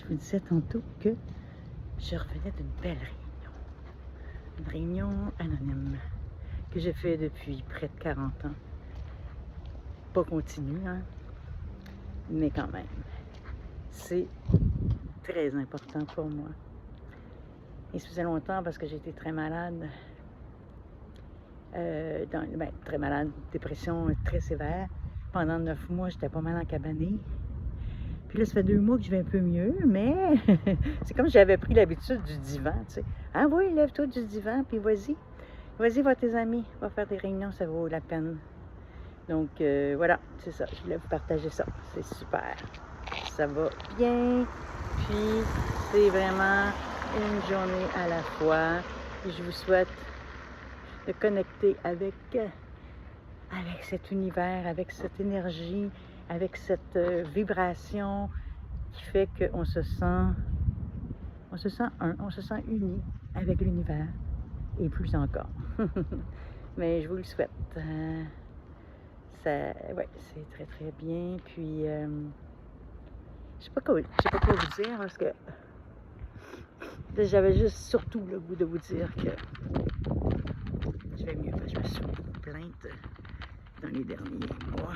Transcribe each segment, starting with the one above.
je vous disais tantôt que je revenais d'une belle réunion. Une réunion anonyme que j'ai fait depuis près de 40 ans. Pas continue, hein, mais quand même. C'est très important pour moi. Et ça faisait longtemps parce que j'étais très malade. Très malade, dépression très sévère. Pendant 9 mois, j'étais pas mal encabanée. Puis là, ça fait 2 mois que je vais un peu mieux, mais c'est comme si j'avais pris l'habitude du divan, tu sais. Ah oui, lève-toi du divan, puis vas-y. Vas-y, va tes amis, va faire des réunions, ça vaut la peine. Donc, voilà, c'est ça. Je voulais vous partager ça. C'est super. Ça va bien. Puis, c'est vraiment une journée à la fois. Et je vous souhaite de connecter avec cet univers, avec cette énergie, avec cette vibration qui fait qu'on se sent on se sent uni avec l'univers et plus encore. Mais je vous le souhaite. Ouais, c'est très très bien. Puis je sais pas quoi vous dire parce que j'avais juste surtout le goût de vous dire que je vais mieux. Je me suis beaucoup plainte dans les derniers mois.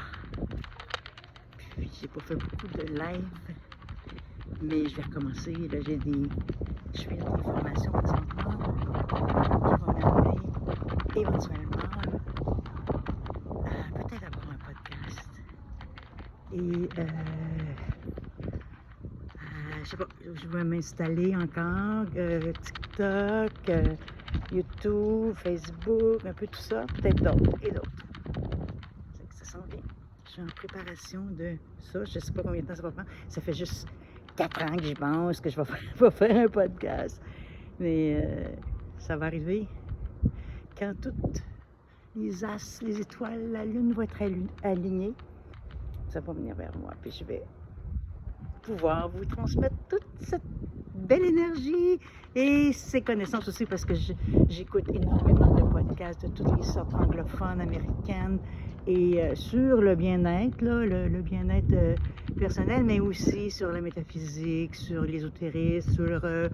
Puis j'ai pas fait beaucoup de live, mais je vais recommencer. Là, je suis dans des formations présentement qui vont m'amener éventuellement à peut-être avoir un podcast. Et je sais pas, je vais m'installer encore, TikTok, YouTube, Facebook, un peu tout ça, peut-être d'autres et d'autres. Ça s'en vient. Je suis en préparation de ça. Je ne sais pas combien de temps ça va prendre. Ça fait juste 4 ans que j'y pense que je vais faire un podcast. Mais ça va arriver quand toutes les astres, les étoiles, la lune vont être alignées. Ça va venir vers moi. Puis je vais pouvoir vous transmettre toute cette belle énergie et ces connaissances aussi parce que j'écoute énormément de podcasts de toutes les sortes anglophones, américaines et sur le bien-être, le bien-être personnel, mais aussi sur la métaphysique, sur l'ésotérisme, sur un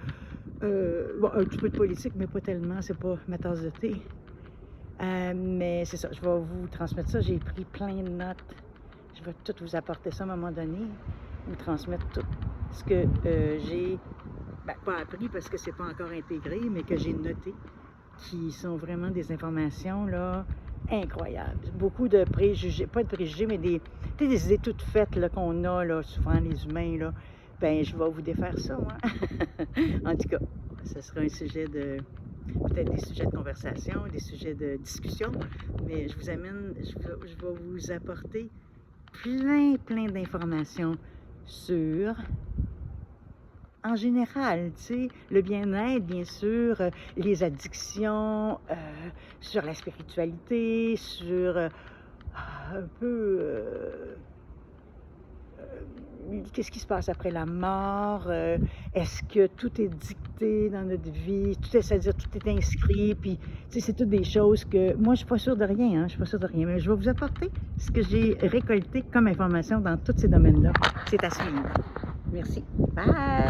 petit peu de politique, mais pas tellement, c'est pas ma tasse de thé. Mais c'est ça, je vais vous transmettre ça. J'ai pris plein de notes. Je vais tout vous apporter ça à un moment donné, vous transmettre tout ce que j'ai, pas appris parce que c'est pas encore intégré, mais que j'ai noté, qui sont vraiment des informations là incroyables. Beaucoup de préjugés, pas de préjugés, mais des idées toutes faites là, qu'on a là, souvent les humains là. Ben, je vais vous défaire ça, moi. En tout cas, ce sera un sujet de peut-être des sujets de conversation, des sujets de discussion, mais je vous amène, je vais vous apporter plein d'informations sur, en général, tu sais, le bien-être, bien sûr, les addictions, sur la spiritualité, sur un peu qu'est-ce qui se passe après la mort, est-ce que tout est dicté dans notre vie, c'est-à-dire tout est inscrit, puis tu sais, c'est toutes des choses que, moi je suis pas sûre de rien, mais je vais vous apporter ce que j'ai récolté comme information dans tous ces domaines-là. C'est à suivre. Merci. Bye!